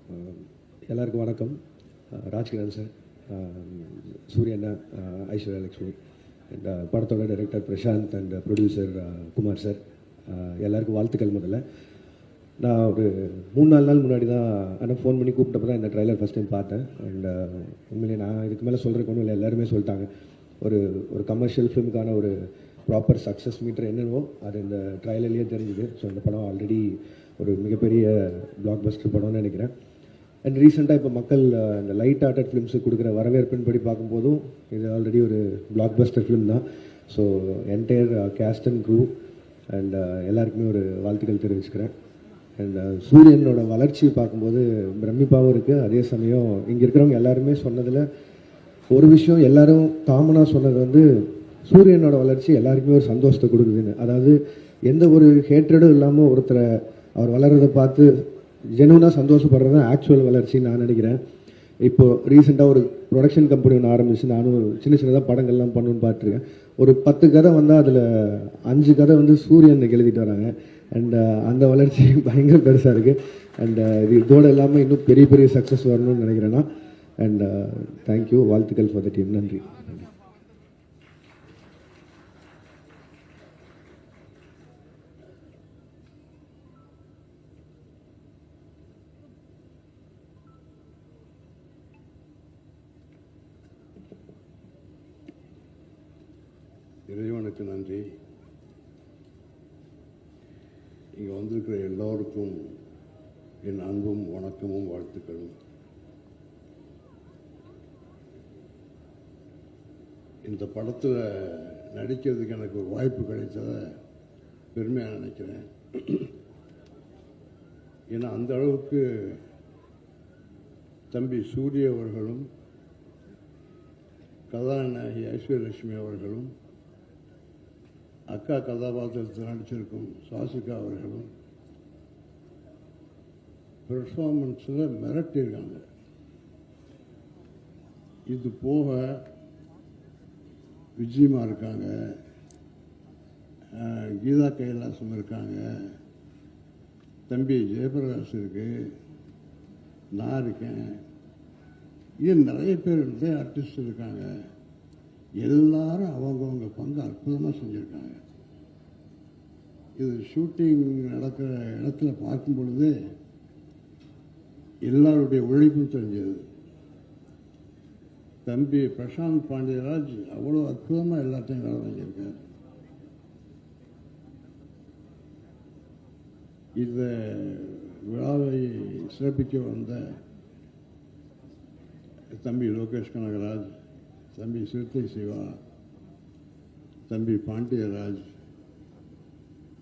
எல்லாருக்கும் வணக்கம். ராஜ்கிரண் சார், சூரியண்ணா, ஐஸ்வர்யா லக்ஷ்மி, அண்ட் படத்தோட director Prashanth and producer Kumar sir, எல்லாருக்கும் வாழ்த்துக்கள். முதல்ல நான் ஒரு 3-4 நாள் முன்னாடி தான் ஆனால் ஃபோன் பண்ணி கூப்பிட்டப்போ தான் இந்த ட்ரைலர் ஃபஸ்ட் டைம் பார்த்தேன். அண்ட் உண்மையிலே நான் இதுக்கு மேலே சொல்கிறதுக்கு ஒன்றும் இல்லை, எல்லாருமே சொல்லிட்டாங்க. ஒரு கமர்ஷியல் ஃபிலிமுக்கான ஒரு ப்ராப்பர் சக்ஸஸ் மீட்டர் என்னவோ அது இந்த ட்ரைலர்லேயே தெரிஞ்சுது. ஸோ இந்த படம் ஆல்ரெடி ஒரு மிகப்பெரிய பிளாக் பஸ்டர் படம்னு நினைக்கிறேன். அண்ட் ரீசெண்டாக இப்போ மக்கள் இந்த லைட் ஹார்ட்டட் ஃபிலிம்ஸுக்கு கொடுக்குற வரவேற்பின்படி பார்க்கும்போதும் இது ஆல்ரெடி ஒரு பிளாக் பஸ்டர் ஃபிலிம் தான். So entire cast and crew and எல்லாருக்குமே ஒரு வாழ்த்துக்கள் தெரிவிச்சுக்கிறேன். அண்ட் சூரியனோட வளர்ச்சி பார்க்கும்போது பிரமிப்பாகவும் இருக்குது. அதே சமயம் இங்கே இருக்கிறவங்க எல்லாருமே சொன்னதில் ஒரு விஷயம் எல்லாரும் காமனாக சொன்னது வந்து சூரியனோட வளர்ச்சி எல்லாருக்குமே ஒரு சந்தோஷத்தை கொடுக்குதுன்னு. அதாவது எந்த ஒரு ஹேட்ரடும் இல்லாமல் ஒருத்தரை அவர் வளர்கிறத பார்த்து ஜெனுவனாக சந்தோஷப்படுறது தான் ஆக்சுவல் வளர்ச்சின்னு நான் நினைக்கிறேன். இப்போது ரீசெண்டாக ஒரு ப்ரொடக்ஷன் கம்பெனி ஒன்று ஆரம்பிச்சு நானும் சின்னதாக படங்கள்லாம் பண்ணணுன்னு பார்த்துருக்கேன். ஒரு 10 கதை வந்தால் அதில் 5 கதை வந்து சூரியனுக்கு எழுதிட்டு வராங்க. அண்ட் அந்த வளர்ச்சி பயங்கர பெருசாக இருக்குது. அண்ட் இது இதோடு இல்லாமல் இன்னும் பெரிய பெரிய சக்ஸஸ் வரணும்னு நினைக்கிறேன்னா. அண்ட் தேங்க்யூ, வாழ்த்துக்கள் ஃபார் த டீம். நன்றி. இறைவனுக்கு நன்றி. இங்கே வந்திருக்கிற எல்லோருக்கும் என் அன்பும் வணக்கமும் வாழ்த்துக்களும். இந்த படத்தில் நடிக்கிறதுக்கு எனக்கு ஒரு வாய்ப்பு கிடைத்ததை பெருமையாக நினைக்கிறேன். ஏன்னா அந்த அளவுக்கு தம்பி சூரிய அவர்களும் கதாநாயகி ஐஸ்வர்யா லட்சுமி அவர்களும் அக்கா கதாபாத்திரத்தில் நடிச்சிருக்கும் சாசிகா அவர்களும் பெர்ஃபார்மன்ஸில் மிரட்டியிருக்காங்க. இது போக விஜயமா இருக்காங்க, கீதா கைலாசம் இருக்காங்க, தம்பி ஜெயபிரகாஷ் இருக்கு, நான் இருக்கேன். இது நிறைய பேர் நிறைய ஆர்டிஸ்ட் இருக்காங்க. எல்லாரும் அவங்கவுங்க பங்கு அற்புதமாக செஞ்சுருக்காங்க. இது ஷூட்டிங் நடக்கிற இடத்துல பார்க்கும் பொழுது எல்லாருடைய உழைப்பும் தெரிஞ்சது. தம்பி பிரசாந்த் பாண்டியராஜ் அவ்வளோ அற்புதமாக எல்லாத்தையும் வேலை செஞ்சிருக்கார். இந்த விழாவை சிறப்பிக்க வந்த தம்பி லோகேஷ் கனகராஜ், தம்பி சிறுத்தை சிவா, தம்பி பாண்டியராஜ்,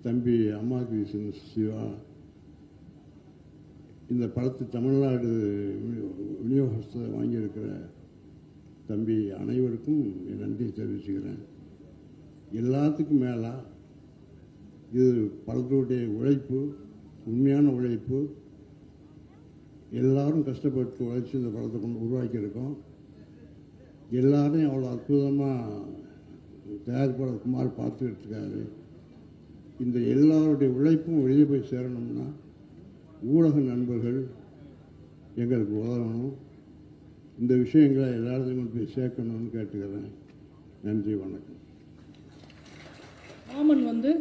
தம்பி அம்மாதி சிவா, இந்த படத்தை தமிழ்நாடு விநியோகத்தை வாங்கியிருக்கிற தம்பி அனைவருக்கும் என் நன்றி தெரிவிச்சுக்கிறேன். எல்லாத்துக்கும் மேலே இது படத்துடைய உழைப்பு, உண்மையான உழைப்பு. எல்லாரும் கஷ்டப்பட்டு உழைச்சி இந்த படத்தை கொண்டு உருவாக்கியிருக்கோம். எல்லாரையும் அவ்வளோ அற்புதமாக தயாரிப்பாளர் குமார் பார்த்துக்கிட்டு இருக்காரு. இந்த எல்லாருடைய உழைப்பும் வெளியே போய் சேரணும்னா ஊடக நண்பர்கள் எங்களுக்கு உதவணும். இந்த விஷயங்களை எல்லாத்தையும் போய் சேர்க்கணும்னு கேட்டுக்கிறேன். நன்றி, வணக்கம். மாமன் வந்து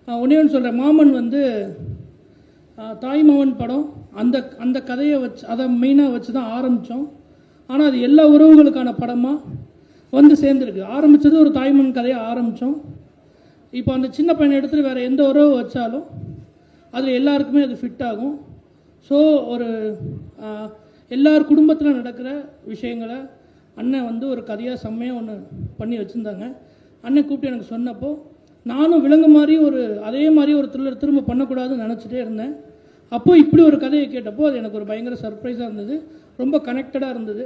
ஒன்றே ஒன்று சொல்கிறேன். மாமன் வந்து தாய்மாமன் படம் அந்த கதையை வச்சு அதை மெயினாக வச்சு தான் ஆரம்பித்தோம். ஆனால் அது எல்லா உறவுகளுக்கான படமாக வந்து சேர்ந்துருக்கு. ஆரம்பித்தது ஒரு தாய்மன் கதையை ஆரம்பித்தோம். இப்போ அந்த சின்ன பையனை எடுத்துகிட்டு வேறு எந்த உறவு வச்சாலும் அதில் எல்லாருக்குமே அது ஃபிட் ஆகும். ஸோ ஒரு எல்லார் குடும்பத்தில் நடக்கிற விஷயங்களை அண்ணன் வந்து ஒரு கதையாக செம்மையாக ஒன்று பண்ணி வச்சுருந்தாங்க. அண்ணன் கூப்பிட்டு எனக்கு சொன்னப்போ நானும் விலங்கு மாதிரி அதே மாதிரி ஒரு த்ரில்லர் திரும்ப பண்ணக்கூடாதுன்னு நினச்சிட்டே இருந்தேன். அப்போது இப்படி ஒரு கதையை கேட்டப்போ அது எனக்கு ஒரு பயங்கர சர்ப்ரைஸாக இருந்தது. ரொம்ப கனெக்டடாக இருந்தது,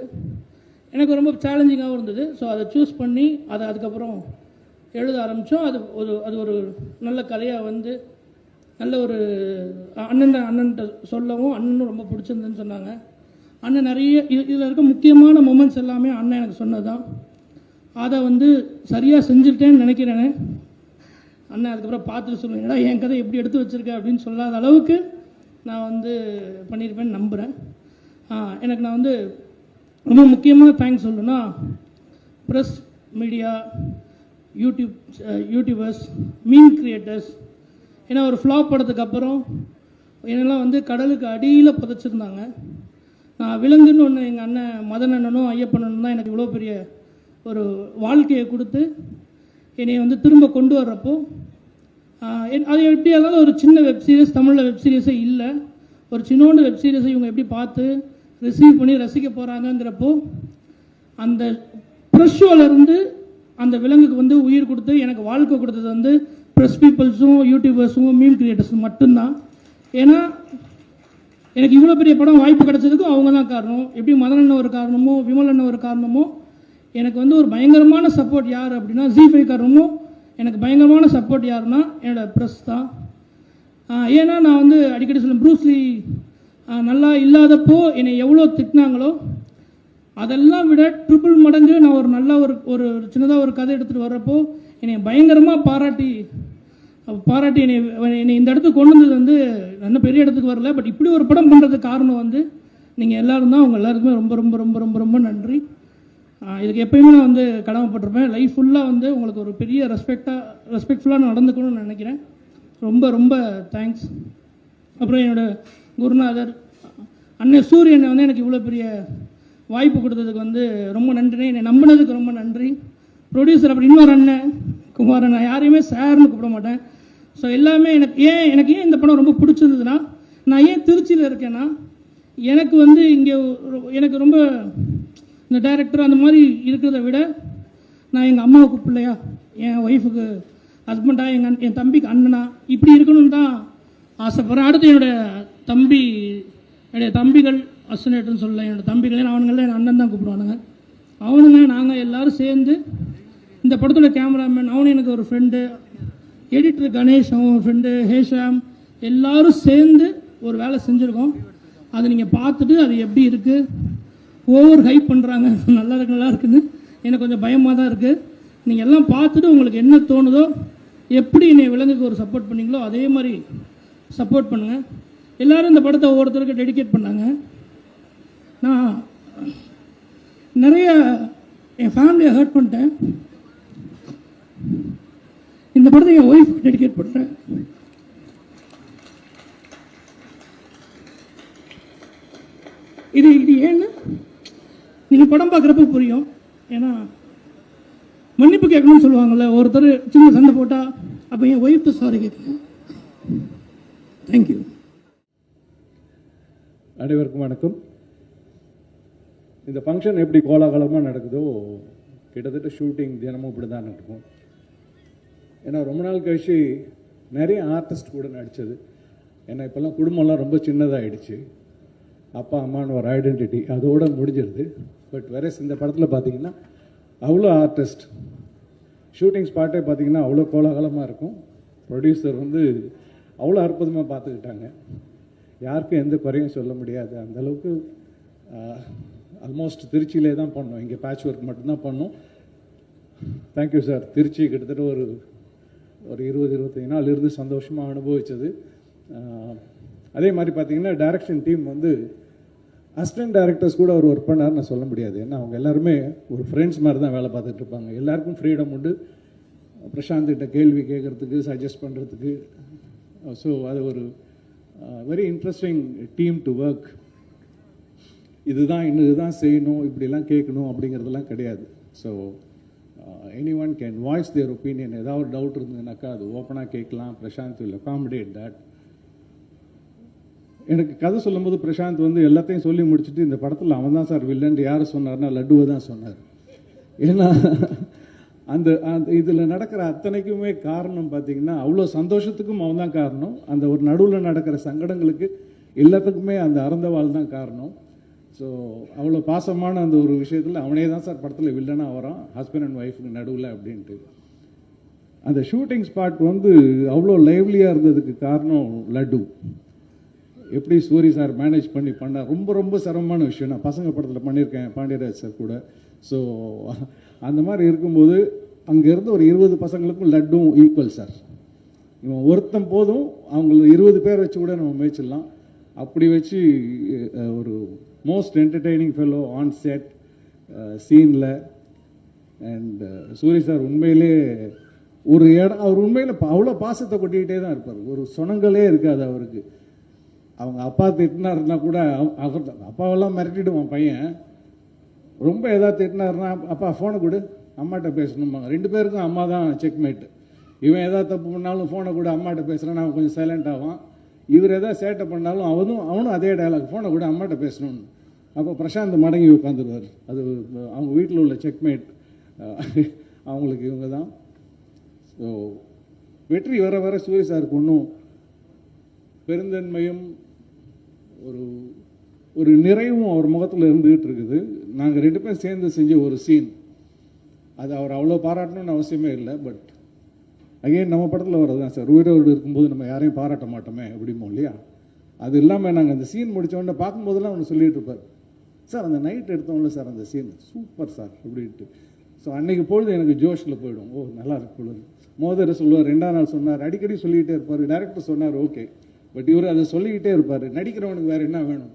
எனக்கு ரொம்ப சேலஞ்சிங்காகவும் இருந்தது. ஸோ அதை சூஸ் பண்ணி அதை அதுக்கப்புறம் எழுத ஆரம்பித்தோம். அது ஒரு நல்ல கதையாக வந்து நல்ல ஒரு அண்ணன்ட்ட சொல்லவும் அண்ணனும் ரொம்ப பிடிச்சிருந்துன்னு சொன்னாங்க. அண்ணன் நிறைய இதில் இருக்க முக்கியமான மொமெண்ட்ஸ் எல்லாமே அண்ணன் எனக்கு சொன்னது தான். அதை வந்து சரியாக செஞ்சுட்டேன்னு நினைக்கிறேனே. அண்ணன் அதுக்கப்புறம் பார்த்துட்டு சொல்லுங்கடா என் கதை எப்படி எடுத்து வச்சுருக்கேன் அப்படின்னு சொல்லாத அளவுக்கு நான் வந்து பண்ணியிருப்பேன்னு நம்புகிறேன். எனக்கு நான் வந்து ரொம்ப முக்கியமாக தேங்க்ஸ் சொல்லணும்னா press media, YouTubers, meme creators. ஏன்னா ஒரு ஃப்ளாப் படத்துக்கு அப்புறம் என்னெல்லாம் வந்து கடலுக்கு அடியில் புதைச்சிருந்தாங்க. நான் விலங்குன்னு ஒன்று எங்கள் அண்ணன் மதன் அண்ணனும் ஐயப்பண்ணனும் தான் எனக்கு இவ்வளோ பெரிய ஒரு வாழ்க்கையை கொடுத்து என்னை வந்து திரும்ப கொண்டு வர்றப்போ அது எப்படி இருந்தாலும் ஒரு சின்ன வெப்சீரிஸ், தமிழில் வெப்சீரிஸே இல்லை, ஒரு சின்னோண்டு வெப்சீரிஸை இவங்க எப்படி பார்த்து ரிசீவ் பண்ணி ரசிக்க போகிறாங்கங்கிறப்போ அந்த ப்ரெஸ் ஷோலேருந்து அந்த விலங்குக்கு வந்து உயிர் கொடுத்து எனக்கு வாழ்க்கை கொடுத்தது வந்து ப்ரெஸ் பீப்புள்ஸும் யூடியூபர்ஸும் மீம் கிரியேட்டர்ஸும் மட்டும்தான். ஏன்னா எனக்கு இவ்வளோ பெரிய படம் வாய்ப்பு கிடைச்சதுக்கும் அவங்க தான் காரணம். எப்படி மதன் அண்ணன் ஒரு காரணமோ, விமல் அண்ணன் ஒரு காரணமோ, எனக்கு வந்து ஒரு பயங்கரமான சப்போர்ட் யார் அப்படின்னா ஜி5 காரணமும் எனக்கு பயங்கரமான சப்போர்ட் யாருன்னா என்னோடய ப்ரெஸ் தான். ஏன்னா நான் வந்து அடிக்கடி சொல்லுவேன், ப்ரூஸ்லி நல்லா இல்லாதப்போ என்னை எவ்வளோ திட்டினாங்களோ அதெல்லாம் விட ட்ரிபிள் மடங்கு நான் ஒரு நல்ல ஒரு சின்னதாக ஒரு கதை எடுத்துகிட்டு வர்றப்போ என்னை பயங்கரமாக பாராட்டி என்னை இந்த இடத்துக்கு கொண்டு வந்தது வந்து நல்ல பெரிய இடத்துக்கு வரல, பட் இப்படி ஒரு படம் பண்ணுறதுக்கு காரணம் வந்து நீங்கள் எல்லோரும் தான். அவங்க எல்லாருக்குமே ரொம்ப ரொம்ப ரொம்ப ரொம்ப ரொம்ப நன்றி. இதுக்கு எப்பயுமே நான் வந்து கடமைப்பட்டிருப்பேன். லைஃப் ஃபுல்லாக வந்து உங்களுக்கு ஒரு பெரிய ரெஸ்பெக்ட்ஃபுல்லாக நான் நடந்துக்கணும்னு நினைக்கிறேன். ரொம்ப ரொம்ப தேங்க்ஸ். அப்புறம் என்னோடய குருநாதர் அண்ணன் சூரியனை வந்து எனக்கு இவ்வளோ பெரிய வாய்ப்பு கொடுத்ததுக்கு வந்து ரொம்ப நன்றி. என்னை நம்பினதுக்கு ரொம்ப நன்றி. ப்ரொடியூசர் அப்புறம் இன்னொரு அண்ணன் குமாரன், நான் யாரையுமே சார்னு கூப்பிட மாட்டேன். ஸோ எல்லாமே எனக்கு ஏன் இந்த படம் ரொம்ப பிடிச்சிருந்ததுன்னா, நான் ஏன் திருச்சியில் இருக்கேன்னா எனக்கு வந்து இங்கே எனக்கு ரொம்ப இந்த டைரக்டர் அந்த மாதிரி இருக்கிறத விட நான் எங்கள் அம்மாவுக்கு பிள்ளையா, என் ஒய்ஃபுக்கு ஹஸ்பண்டா, என் தம்பிக்கு அண்ணனா இப்படி இருக்கணும்னு தான் ஆசைப்பட்றேன். அடுத்து என்னுடைய தம்பிகள் அசனேட்டுன்னு சொல்ல, என்னோடய தம்பிகளே அவனுங்களே என் அண்ணன் தான் கூப்பிடுவானுங்க. அவனுங்க நாங்கள் எல்லோரும் சேர்ந்து இந்த படத்தோட கேமராமேன் அவனு எனக்கு ஒரு ஃப்ரெண்டு, எடிட்டர் கணேஷ் அவன் ஒரு ஃப்ரெண்டு, ஹேஷாம், எல்லோரும் சேர்ந்து ஒரு வேலை செஞ்சுருக்கோம். அதை நீங்கள் பார்த்துட்டு அது எப்படி இருக்குது, ஓவர் ஹைப் பண்ணுறாங்க, நல்லா இருக்குன்னு எனக்கு கொஞ்சம் பயமாக தான் இருக்குது. நீங்கள் எல்லாம் பார்த்துட்டு உங்களுக்கு என்ன தோணுதோ, எப்படி என்னை விலங்குக்கு ஒரு சப்போர்ட் பண்ணீங்களோ அதே மாதிரி சப்போர்ட் பண்ணுங்கள். எல்லோரும் இந்த படத்தை ஒவ்வொருத்தருக்கு டெடிகேட் பண்ணாங்க. நான் நிறைய என் ஃபேமிலியை ஹர்ட் பண்ணிட்டேன். இந்த படத்தை என் ஒய்ஃப் டெடிகேட் பண்ணுறேன். இது ஏன்னு நீங்கள் படம் பார்க்குறப்ப புரியும். ஏன்னா மன்னிப்பு கேட்கணும்னு சொல்லுவாங்கள்ல, ஒருத்தர் சின்ன சண்டை போட்டால் அப்போ என் ஒய்ஃப்ட்டு சாரி கேட்குறேன். தேங்க்யூ. அனைவருக்கும் வணக்கம். இந்த ஃபங்க்ஷன் எப்படி கோலாகலமாக நடக்குதோ கிட்டத்தட்ட ஷூட்டிங் தினமும் இப்படி தான் நடக்கும். ஏன்னா ரொம்ப நாள் கழிச்சு நிறைய ஆர்டிஸ்ட் கூட நடித்தது. ஏன்னா இப்போல்லாம் குடும்பம்லாம் ரொம்ப சின்னதாகிடுச்சு. அப்பா அம்மான்னு ஒரு ஐடென்டிட்டி அதோடு முடிஞ்சிருது. பட் வேற இந்த படத்தில் பார்த்தீங்கன்னா அவ்வளோ ஆர்டிஸ்ட், ஷூட்டிங் ஸ்பாட்டே பார்த்தீங்கன்னா அவ்வளோ கோலாகலமாக இருக்கும். ப்ரொடியூசர் வந்து அவ்வளோ அற்புதமாக பார்த்துக்கிட்டாங்க. யாருக்கும் எந்த குறையும் சொல்ல முடியாது. அந்தளவுக்கு ஆல்மோஸ்ட் திருச்சியிலே தான் பண்ணோம், இங்கே பேட்ச் ஒர்க் மட்டும்தான் பண்ணோம். Thank you sir. திருச்சி கிட்டத்தட்ட ஒரு 20-25 நாள் இருந்து சந்தோஷமாக அனுபவித்தது. அதே மாதிரி பார்த்தீங்கன்னா டைரக்ஷன் டீம் வந்து அசிஸ்டன்ட் டைரக்டர்ஸ் கூட அவர் ஒர்க் பண்ணார் நான் சொல்ல முடியாது. ஏன்னா அவங்க எல்லாருமே ஒரு ஃப்ரெண்ட்ஸ் மாதிரி தான் வேலை பார்த்துட்டு இருப்பாங்க. எல்லாருக்கும் ஃப்ரீடம் உண்டு பிரசாந்த் கிட்ட கேள்வி கேட்குறதுக்கு, சஜஸ்ட் பண்ணுறதுக்கு. ஸோ அது ஒரு very interesting team to work. இதுதான் செய்யணும், இப்படிலாம் கேட்கணும் அப்படிங்கிறதெல்லாம் கிடையாது. So anyone can voice their opinion. ஏதாவது ஒரு டவுட் இருந்ததுனாக்கா அது ஓப்பனாக கேட்கலாம். Prashanth will accommodate that. எனக்கு கதை சொல்லும்போது பிரசாந்த் வந்து எல்லாத்தையும் சொல்லி முடிச்சுட்டு இந்த படத்தில் அவன் தான் சார் வில்லன் யார் சொன்னார்னா லட்டுவை தான் சொன்னார். ஏன்னா அந்த இதில் நடக்கிற அத்தனைக்குமே காரணம் பார்த்தீங்கன்னா அவ்வளோ சந்தோஷத்துக்கும் அவன் தான் காரணம். அந்த ஒரு நடுவில் நடக்கிற சங்கடங்களுக்கு எல்லாத்துக்குமே அந்த அறந்தவாள் தான் காரணம். ஸோ அவ்வளோ பாசமான அந்த ஒரு விஷயத்தில் அவனே தான் சார் படத்தில் வில்லனாக வரான், ஹஸ்பண்ட் அண்ட் ஒய்ஃபுக்கு நடுவில் அப்படின்ட்டு. அந்த ஷூட்டிங் ஸ்பாட் வந்து அவ்வளோ லைவ்லியாக இருந்ததுக்கு காரணம் லட்டு. எப்படி சூரி சார் மேனேஜ் பண்ண ரொம்ப ரொம்ப சிரமமான விஷயம். நான் பசங்க படத்தில் பண்ணியிருக்கேன் பாண்டியராஜ் சார் கூட. ஸோ அந்த மாதிரி இருக்கும்போது அங்கேருந்து ஒரு 20 பசங்களுக்கும் லட்டும் ஈக்குவல் சார். இவன் ஒருத்தன் போதும் அவங்கள 20 பேர் வச்சு கூட நம்ம மேய்ச்சிடலாம். அப்படி வச்சு ஒரு most entertaining fellow on set சீனில். அண்ட் சூரி சார் உண்மையிலே ஒரு இடம், அவர் உண்மையில் அவ்வளோ பாசத்தை கொட்டிக்கிட்டே தான் இருப்பார். ஒரு சொனங்களே இருக்காது அவருக்கு. அவங்க அப்பா திட்டினாருன்னா கூட அவர் அப்பாவெல்லாம் மிரட்டிடுவான் பையன். ரொம்ப ஏதாவது திட்டினாருன்னா, அப்பா ஃபோனை கொடு, அம்மாட்ட பேசணும்பாங்க. 2 பேருக்கும் அம்மா தான் செக்மேட்டு. இவன் ஏதாவது தப்பு பண்ணாலும் ஃபோனை கூட அம்மாட்ட பேசுகிறான், அவன் கொஞ்சம் சைலண்ட் ஆவான். இவர் எதாவது சேட்டை பண்ணாலும் அவனும் அதே டயலாக், ஃபோனை கூட அம்மாட்ட பேசணும்னு. அப்போ பிரசாந்த் மடங்கி உட்காந்துருவார். அது அவங்க வீட்டில் உள்ள செக்மேட் அவங்களுக்கு இவங்க தான். ஸோ வெற்றி வர வர சூரிய சாருக்கு ஒன்றும் பெருந்தன்மையும் ஒரு நிறைவும் அவர் முகத்தில் இருந்துகிட்டு இருக்குது. நாங்கள் 2 பேரும் சேர்ந்து செஞ்ச ஒரு சீன், அது அவர் அவ்வளோ பாராட்டணும்னு அவசியமே இல்லை. பட் அகைன் நம்ம படத்தில் வர்றது தான் சார், உயிரோடு இருக்கும்போது நம்ம யாரையும் பாராட்ட மாட்டோமே அப்படிமோ இல்லையா. அது இல்லாமல் நாங்கள் அந்த சீன் முடித்தோடனே பார்க்கும்போதெல்லாம் ஒன்று சொல்லிட்டு இருப்பார், சார் அந்த நைட் எடுத்தோம்ல சார் அந்த சீன் சூப்பர் சார் அப்படின்ட்டு. ஸோ அன்னைக்கு பொழுது எனக்கு ஜோஷில் போயிடும். ஓ நல்லா இருக்கு பொழுது. மோதரை சொல்லுவார், 2ஆம் நாள் சொன்னார், அடிக்கடி சொல்லிக்கிட்டே இருப்பார். டைரக்டர் சொன்னார் ஓகே, பட் இவர் அதை சொல்லிக்கிட்டே இருப்பார். நடிக்கிறவனுக்கு வேறு என்ன வேணும்,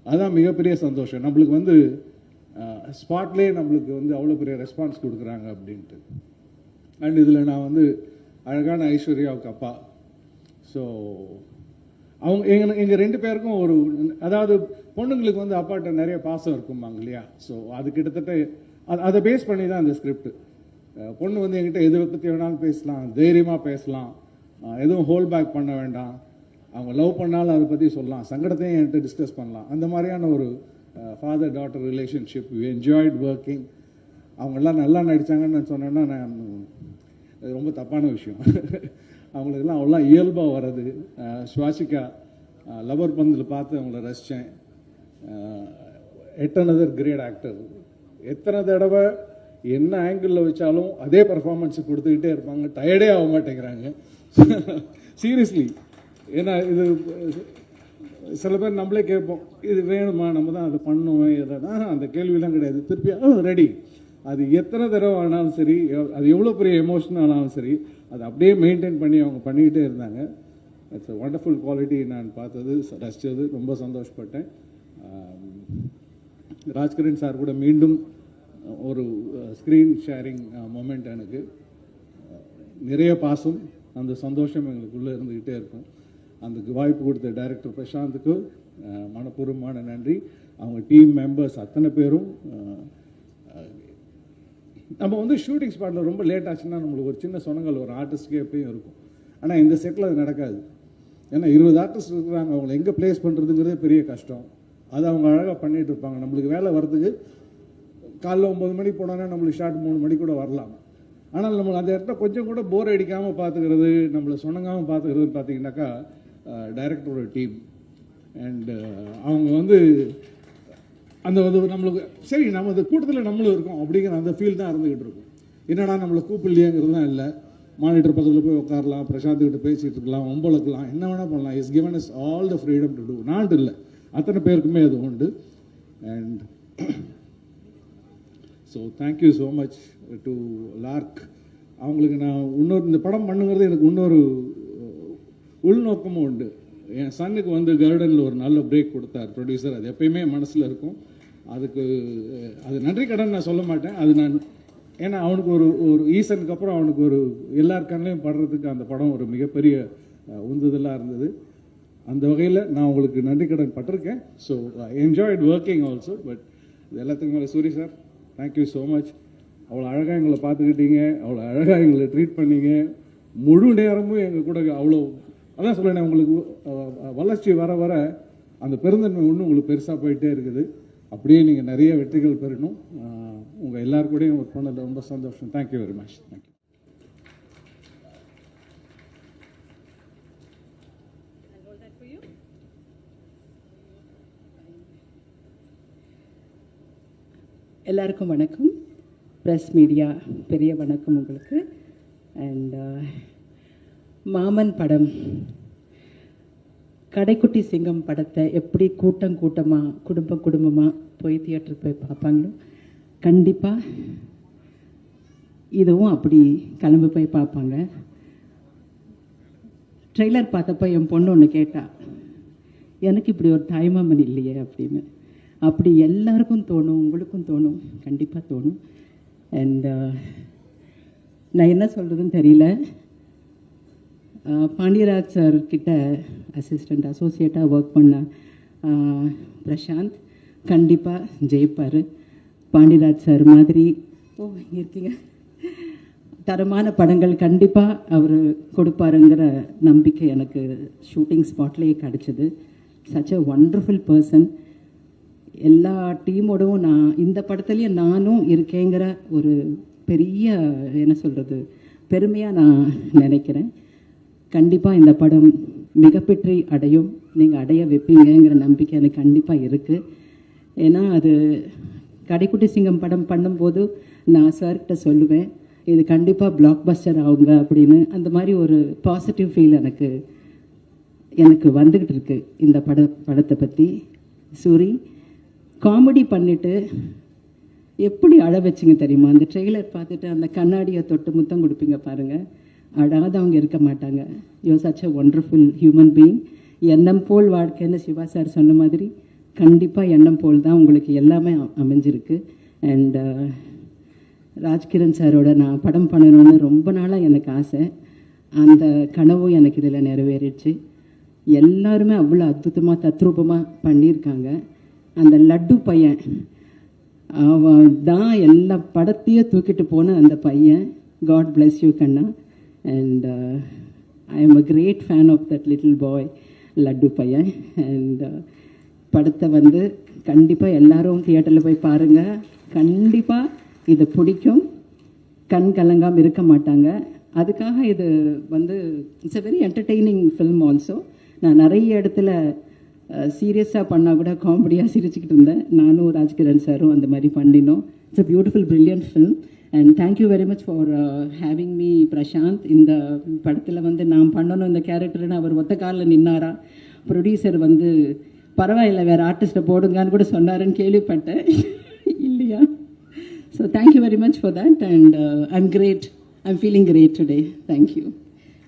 அதுதான் மிகப்பெரிய சந்தோஷம். நம்மளுக்கு வந்து ஸ்பாட்லேயே நம்மளுக்கு வந்து அவ்வளோ பெரிய ரெஸ்பான்ஸ் கொடுக்குறாங்க அப்படின்ட்டு. அண்ட் இதில் நான் வந்து அழகான ஐஸ்வர்யாவுக்கு அப்பா. ஸோ அவங்க எங்கள் 2 பேருக்கும் ஒரு, அதாவது பொண்ணுங்களுக்கு வந்து அப்பாட்ட நிறைய பாசம் இருக்குமாங்க இல்லையா. ஸோ அது கிட்டத்தட்ட அதை பேஸ் பண்ணி தான் அந்த ஸ்கிரிப்ட். பொண்ணு வந்து என்கிட்ட எதை பற்றி வேணாலும் பேசலாம், தைரியமாக பேசலாம், எதுவும் ஹோல்ட் பேக் பண்ண வேண்டாம். அவங்க லவ் பண்ணாலும் அதை பற்றி சொல்லலாம், சங்கடத்தையும் என்கிட்ட டிஸ்கஸ் பண்ணலாம். அந்த மாதிரியான ஒரு father daughter relationship. We enjoyed working. அவங்கெல்லாம் நல்லா நடித்தாங்கன்னு நான் சொன்னேன்னா நான் அது ரொம்ப தப்பான விஷயம். அவங்களுக்கெல்லாம் அவ்வளோ இயல்பாக வர்றது. சுவாசிகா லவர் பந்தில் பார்த்து அவங்கள ரசித்தேன். எட் அனதர் கிரேட் ஆக்டர். எத்தனை தடவை என்ன ஆங்கிளில் வச்சாலும் அதே பர்ஃபார்மன்ஸ் கொடுத்துக்கிட்டே இருப்பாங்க, டயர்டே ஆக மாட்டேங்கிறாங்க சீரியஸ்லி. ஏன்னா இது சில பேர் நம்மளே கேட்போம், இது வேணுமா, நம்ம தான் அதை பண்ணுவோம், எதாவது அந்த கேள்வியெல்லாம் கிடையாது. திருப்பி ரெடி. அது எத்தனை தடவை ஆனாலும் சரி, அது எவ்வளோ பெரிய எமோஷன் ஆனாலும் சரி, அதை அப்படியே மெயின்டைன் பண்ணி அவங்க பண்ணிக்கிட்டே இருந்தாங்க. It's a wonderful quality. நான் பார்த்தது ரசித்தது ரொம்ப சந்தோஷப்பட்டேன். ராஜ்கிரண் சார் கூட மீண்டும் ஒரு ஸ்க்ரீன் ஷேரிங் மொமெண்ட். எனக்கு நிறைய பாசம், அந்த சந்தோஷம் எங்களுக்குள்ளே இருந்துக்கிட்டே இருக்கும். அதுக்கு வாய்ப்பு கொடுத்த டைரக்டர் பிரசாந்துக்கு மனப்பூர்வமான நன்றி. அவங்க டீம் மெம்பர்ஸ் அத்தனை பேரும். நம்ம வந்து ஷூட்டிங் ஸ்பாட்டில் ரொம்ப லேட் ஆச்சுன்னா நம்மளுக்கு ஒரு சின்ன சொனங்கள் ஒரு ஆர்டிஸ்ட்கே எப்பயும் இருக்கும். ஆனால் இந்த செட்டில் அது நடக்காது. ஏன்னா 20 ஆர்டிஸ்ட் இருக்கிறாங்க, அவங்களை எங்கே பிளேஸ் பண்ணுறதுங்கிறதே பெரிய கஷ்டம். அது அவங்க அழகாக பண்ணிகிட்டு இருப்பாங்க. நம்மளுக்கு வேலை வர்றதுக்கு காலைல 9 மணிக்கு போனோன்னா நம்மளுக்கு ஷார்ட் 3 மணிக்கு கூட வரலாம். ஆனால் நம்ம அந்த இடத்துல கொஞ்சம் கூட போர் அடிக்காமல் பார்த்துக்கிறது, நம்மளை சொன்னங்காமல் பார்த்துக்கிறதுன்னு பார்த்தீங்கன்னாக்கா டைரக்டரோட டீம். அண்டு அவங்க வந்து அந்த நம்மளுக்கு சரி நம்ம அந்த கூட்டத்தில் நம்மளும் இருக்கோம் அப்படிங்கிற அந்த ஃபீல் தான் இருந்துக்கிட்டு இருக்கும். என்னடா நம்மளை கூப்பிடலையேங்கிறது தான் இல்லை. மானிட்டர் பக்கத்தில் போய் உட்காரலாம், பிரசாந்த்கிட்ட பேசிகிட்டு இருக்கலாம், ஒம்பளக்கலாம், என்ன வேணால் பண்ணலாம். Is given is all the freedom to do. நாட்டு இல்லை, அத்தனை பேருக்குமே அது உண்டு. And so thank you so much to Lark. அவங்களுக்கு நான் இன்னொரு இந்த படம் பண்ணுங்கிறது எனக்கு இன்னொரு உள்நோக்கமும் உண்டு. என் சன்னுக்கு வந்து கருடனில் ஒரு நல்ல பிரேக் கொடுத்தார் ப்ரொடியூசர். அது எப்பயுமே மனசில் இருக்கும். அதுக்கு அது நன்றி கடன் நான் சொல்ல மாட்டேன். அது நான் ஏன்னா அவனுக்கு ஒரு ஈசனுக்கு அப்புறம் அவனுக்கு ஒரு எல்லார் கண்ணையும் படுறதுக்கு அந்த படம் ஒரு மிகப்பெரிய உந்துதலாக இருந்தது. அந்த வகையில் நான் உங்களுக்கு நன்றி கடன் பட்டிருக்கேன். So I enjoyed working also. But இது எல்லாத்துக்கும் மேலே Soori sir, thank you so much. அவ்வளோ அழகாக எங்களை பார்த்துக்கிட்டீங்க, அவ்வளோ அழகாக எங்களை ட்ரீட் பண்ணீங்க. முழு நேரமும் எங்கள் கூட அவ்வளோ, அதான் சொல்லேன், உங்களுக்கு வளர்ச்சி வர வர அந்த பெருந்தன்மை ஒன்று உங்களுக்கு பெருசாக போயிட்டே இருக்குது. அப்படியே நீங்கள் நிறைய வெற்றிகள் பெறணும். உங்கள் எல்லாருக்கூடையும் ஒர்க் பண்ணதில் ரொம்ப சந்தோஷம். Thank you very much. தேங்க்யூ. எல்லாருக்கும் வணக்கம். ப்ரெஸ் மீடியா பெரிய வணக்கம் உங்களுக்கு. அண்ட் மாமன் படம், கடைக்குட்டி சிங்கம் படத்தை எப்படி கூட்டமாக குடும்பமாக போய் தியேட்டருக்கு போய் பார்ப்பாங்களோ, கண்டிப்பாக இதுவும் அப்படி கிளம்பி போய் பார்ப்பாங்க. ட்ரெய்லர் பார்த்தப்போ என் பொண்ணு ஒன்று கேட்டா, எனக்கு இப்படி ஒரு தாய்மாமன் இல்லையே அப்படின்னு. அப்படி எல்லாருக்கும் தோணும், உங்களுக்கும் தோணும், கண்டிப்பாக தோணும். அண்ட் நான் என்ன சொல்கிறதுன்னு தெரியல. பாண்டியராஜ் சார் கிட்ட அசிஸ்டண்ட் அசோசியேட்டாக ஒர்க் பண்ண பிரசாந்த் கண்டிப்பாக ஜெயிப்பார். பாண்டியராஜ் சார் மாதிரி இருக்கீங்க, தரமான படங்கள் கண்டிப்பாக அவர் கொடுப்பாருங்கிற நம்பிக்கை எனக்கு ஷூட்டிங் ஸ்பாட்லேயே கிடச்சிது. Such a wonderful person. எல்லா டீமோடவும் நான் இந்த படத்துலேயும் நானும் இருக்கேங்கிற ஒரு பெரிய என்ன சொல்கிறது பெருமையாக நான் நினைக்கிறேன். கண்டிப்பாக இந்த படம் மிகப்பெற்றி அடையும், நீங்கள் அடைய வைப்பீங்கிற நம்பிக்கை எனக்கு கண்டிப்பாக இருக்குது. ஏன்னா அது கடைக்குட்டி சிங்கம் படம் பண்ணும்போது நான் சார்கிட்ட சொல்லுவேன், இது கண்டிப்பாக பிளாக் பஸ்டர் ஆகுங்க அப்படின்னு. அந்த மாதிரி ஒரு பாசிட்டிவ் ஃபீல் எனக்கு வந்துக்கிட்டு இருக்கு இந்த படத்தை பற்றி. சூரி காமெடி பண்ணிவிட்டு எப்படி அழ வச்சிங்க தெரியுமா? அந்த ட்ரெய்லர் பார்த்துட்டு அந்த கண்ணாடியை தொட்டு முத்தம் கொடுப்பீங்க பாருங்கள், அழாதவங்க இருக்க மாட்டாங்க. You such a wonderful human being. எண்ணம் போல் வாழ்க்கைன்னு சிவா சார் சொன்ன மாதிரி கண்டிப்பாக எண்ணம் போல் தான் உங்களுக்கு எல்லாமே அமைஞ்சிருக்கு. அண்ட் ராஜ்கிரண் சாரோட நான் படம் பண்ணணும்னு ரொம்ப நாளாக எனக்கு ஆசை. அந்த கனவும் எனக்கு இதில் நிறைவேறிடுச்சு. எல்லாருமே அவ்வளோ அற்புதமாக தத்ரூபமாக பண்ணியிருக்காங்க. அந்த லட்டு பையன் அவன் தான் எல்லா படத்தையும் தூக்கிட்டு போன அந்த பையன். காட் பிளெஸ் யூ கண்ணா. And I am a great fan of that little boy Laddu பையன். அண்ட் படத்தை கண்டிப்பாக எல்லாரும் தியேட்டரில் போய் பாருங்கள். கண்டிப்பாக இது பிடிக்கும், கண் கலங்காமல் இருக்க மாட்டாங்க. அதுக்காக இது it's a very entertaining film also. நான் நிறைய இடத்துல சீரியஸாக பண்ணால் கூட காமெடியாக சிரிச்சுக்கிட்டு இருந்தேன். நானும் ராஜ்கிரண் சாரும் அந்த மாதிரி பண்ணினோம். It's a beautiful brilliant film. And thank you very much for having me Prashanth. இந்த படத்தில் நான் பண்ணணும் இந்த கேரக்டர்னு அவர் ஒத்த காலில் நின்னாரா. ப்ரொடியூசர் பரவாயில்ல வேறு ஆர்டிஸ்ட்டை போடுங்கன்னு கூட சொன்னாருன்னு கேள்விப்பட்டேன். இல்லையா? So thank you very much for that. And I'm great, I'm feeling great today. Thank you.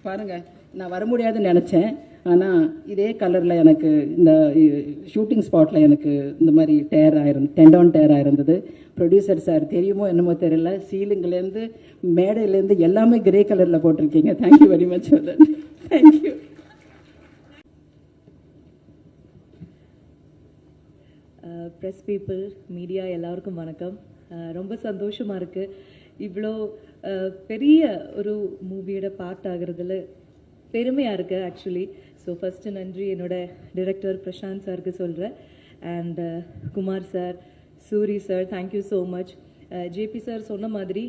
பாருங்கள், நான் வர முடியாதுன்னு நினச்சேன். ஆனால் இதே கலரில் எனக்கு இந்த ஷூட்டிங் ஸ்பாட்டில் எனக்கு இந்த மாதிரி டெண்டான் டேர் ஆயிருந்தது. ப்ரொடியூசர் சார் தெரியுமோ என்னமோ தெரியல, சீலிங்லேருந்து மேடையிலேருந்து எல்லாமே கிரே கலரில் போட்டிருக்கீங்க. Thank you very much for that. Thank you. Press people, media எல்லாருக்கும் வணக்கம். ரொம்ப சந்தோஷமாக இருக்குது இவ்வளோ பெரிய ஒரு மூவியோட பார்ட் ஆகிறதுல பெருமையாக இருக்குது ஆக்சுவலி. ஸோ ஃபஸ்ட்டு நன்றி என்னோட டிரெக்டர் பிரசாந்த் சாருக்கு சொல்கிறேன். And Kumar sir, Soori sir, thank you so much. JP sir சொன்ன மாதிரி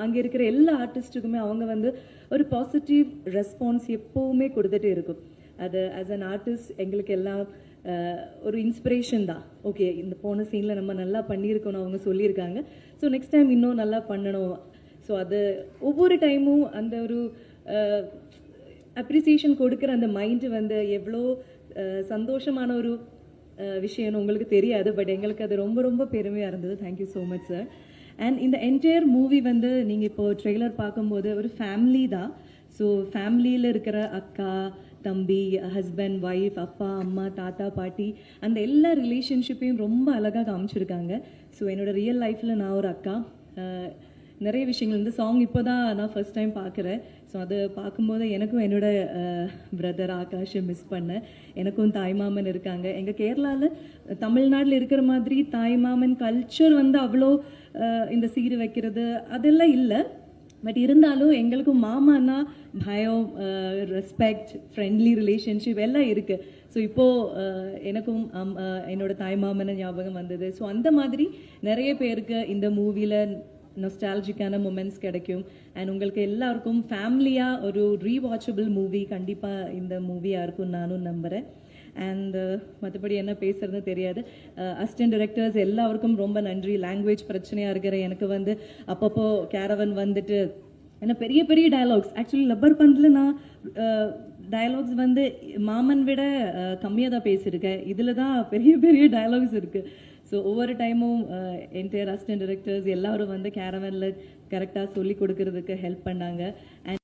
அங்கே இருக்கிற எல்லா ஆர்டிஸ்ட்டுக்குமே அவங்க ஒரு பாசிட்டிவ் ரெஸ்பான்ஸ் எப்போவுமே கொடுத்துட்டே இருக்கும். அது ஆஸ் அன் ஆர்டிஸ்ட் எங்களுக்கு எல்லாம் ஒரு இன்ஸ்பிரேஷன் தான். ஓகே, இந்த போன சீனில் நம்ம நல்லா பண்ணியிருக்கணும் அவங்க சொல்லியிருக்காங்க, ஸோ நெக்ஸ்ட் டைம் இன்னும் நல்லா பண்ணணும். ஸோ அது ஒவ்வொரு டைமும் அந்த ஒரு அப்ரிசியேஷன் கொடுக்குற அந்த மைண்டு எவ்வளோ சந்தோஷமான ஒரு விஷயம்னு உங்களுக்கு தெரியாது. பட் எங்களுக்கு அது ரொம்ப ரொம்ப பெருமையாக இருந்தது. Thank you so much sir. And இந்த என்டையர் மூவி நீங்கள் இப்போது ட்ரெய்லர் பார்க்கும்போது ஒரு ஃபேமிலி தான். ஸோ ஃபேமிலியில் இருக்கிற அக்கா, தம்பி, ஹஸ்பண்ட், ஒய்ஃப், அப்பா, அம்மா, தாத்தா, பாட்டி, அந்த எல்லா ரிலேஷன்ஷிப்பையும் ரொம்ப அழகாக காமிச்சிருக்காங்க. ஸோ என்னோடய ரியல் லைஃப்பில் நான் ஒரு அக்கா, நிறைய விஷயங்கள் இந்த சாங் இப்போ தான் நான் ஃபர்ஸ்ட் டைம் பார்க்குறேன். ஸோ அது பார்க்கும்போது எனக்கும் என்னோட பிரதர் ஆகாஷை மிஸ் பண்ணேன். எனக்கும் தாய்மாமன் இருக்காங்க. எங்கள் கேரளாவில் தமிழ்நாட்டில் இருக்கிற மாதிரி தாய்மாமன் கல்ச்சர் அவ்வளோ இந்த சீர் வைக்கிறது அதெல்லாம் இல்லை. பட் இருந்தாலும் எங்களுக்கும் மாமானா பயம், ரெஸ்பெக்ட், ஃப்ரெண்ட்லி ரிலேஷன்ஷிப் எல்லாம் இருக்குது. ஸோ இப்போது எனக்கும் என்னோட தாய்மாமனை ஞாபகம் வந்தது. ஸோ அந்த மாதிரி நிறைய பேருக்கு இந்த மூவியில் நொஸ்டாலஜிக்கான மொமெண்ட்ஸ் கிடைக்கும். அண்ட் உங்களுக்கு எல்லாருக்கும் ஃபேமிலியாக ஒரு ரீவாச்சபிள் மூவி கண்டிப்பாக இந்த மூவியாக இருக்கும் நானும் நம்புகிறேன். அண்ட் மற்றபடி என்ன பேசுறது தெரியாது. அசிஸ்டன்ட் டைரக்டர்ஸ் எல்லாருக்கும் ரொம்ப நன்றி. லாங்குவேஜ் பிரச்சனையாக இருக்கிற எனக்கு அப்பப்போ கேரவன் ஏன்னா பெரிய பெரிய டயலாக்ஸ் ஆக்சுவலி லப்பர் பந்தில் நான் டயலாக்ஸ் மாமன் விட கம்மியாக தான் பேசியிருக்கேன். இதில் தான் பெரிய பெரிய டயலாக்ஸ் இருக்குது. ஸோ ஒவ்வொரு டைமும் என்டையர் அசிஸ்டன்ட் டைரக்டர்ஸ் எல்லாரும் கேரவனில் கரெக்டாக சொல்லி கொடுக்கறதுக்கு ஹெல்ப் பண்ணாங்க. அண்ட்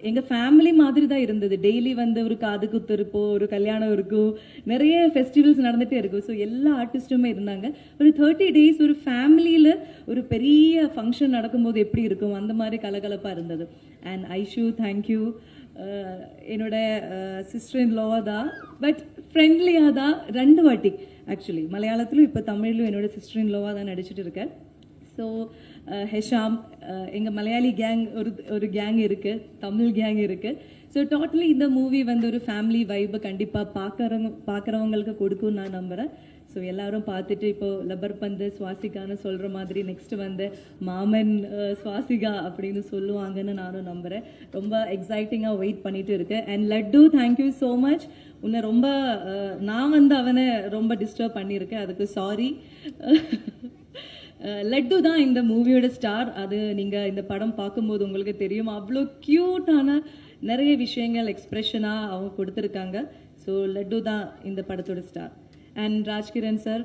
எங்கள் ஃபேமிலி மாதிரி தான் இருந்தது. டெய்லி வந்து ஒரு காது குத்து இருப்போம், ஒரு கல்யாணம் இருக்கும், நிறைய ஃபெஸ்டிவல்ஸ் நடந்துகிட்டே இருக்கும். ஸோ எல்லா ஆர்டிஸ்ட்டுமே இருந்தாங்க. ஒரு 30 days ஒரு ஃபேமிலியில் ஒரு பெரிய ஃபங்க்ஷன் நடக்கும்போது எப்படி இருக்கும் அந்த மாதிரி கலகலப்பாக இருந்தது. And Aishu thank you. என்னோட சிஸ்டர் இன் லோவா தான், பட் ஃப்ரெண்ட்லியாக தான் 2 வாட்டி ஆக்சுவலி மலையாளத்திலும் இப்போ தமிழ்லையும் என்னோட சிஸ்டர் இன் லோவா தான் நடிச்சிட்டு இருக்கேன். ஸோ ஹெஷாம், எங்கள் மலையாளி கேங் ஒரு கேங் இருக்குது, தமிழ் கேங் இருக்குது. ஸோ டோட்டலி இந்த மூவி வந்து ஒரு ஃபேமிலி வைப்பை கண்டிப்பாக பார்க்குறவங்களுக்கு கொடுக்கும்னு நான் நம்புகிறேன். ஸோ எல்லாரும் பார்த்துட்டு இப்போது லப்பர் பந்து சுவாசிகான்னு சொல்கிற மாதிரி நெக்ஸ்ட்டு வந்து மாமன் சுவாசிகா அப்படின்னு சொல்லுவாங்கன்னு நானும் நம்புகிறேன். ரொம்ப எக்ஸைட்டிங்காக வெயிட் பண்ணிட்டு இருக்கேன். And laddu thank you so much. உன்னை ரொம்ப நான் வந்து அவனை ரொம்ப டிஸ்டர்ப் பண்ணியிருக்கேன், அதுக்கு சாரி. லட்டு தான் இந்த மூவியோட ஸ்டார். அது நீங்கள் இந்த படம் பார்க்கும்போது உங்களுக்கு தெரியும். அவ்வளோ க்யூட்டான நிறைய விஷயங்கள் எக்ஸ்ப்ரெஷனாக அவங்க கொடுத்துருக்காங்க. ஸோ லட்டு தான் இந்த படத்தோட ஸ்டார். அண்ட் ராஜ்கிரண் சார்,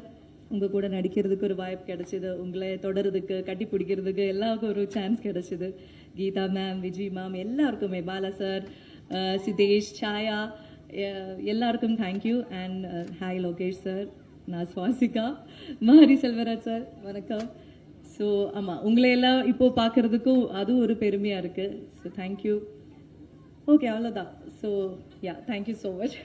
உங்கள் கூட நடிக்கிறதுக்கு ஒரு வாய்ப்பு கிடைச்சிது, உங்களை தொடர்றதுக்கு கட்டி பிடிக்கிறதுக்கு எல்லாருக்கும் ஒரு சான்ஸ் கிடைச்சிது. கீதா மேம், விஜய் மேம், எல்லாருக்குமே, பாலா சார், சிதேஷ், சாயா, எல்லாருக்கும் thank you. And hi Lokesh sir, நான் சுவாசிகா. மாரி செல்வராஜ் சார் வணக்கம். ஸோ ஆமாம், உங்களை எல்லாம் இப்போது பார்க்குறதுக்கும் அதுவும் ஒரு பெருமையாக இருக்குது. So thank you. ஓகே, அவ்வளோதான். So yeah, thank you so much.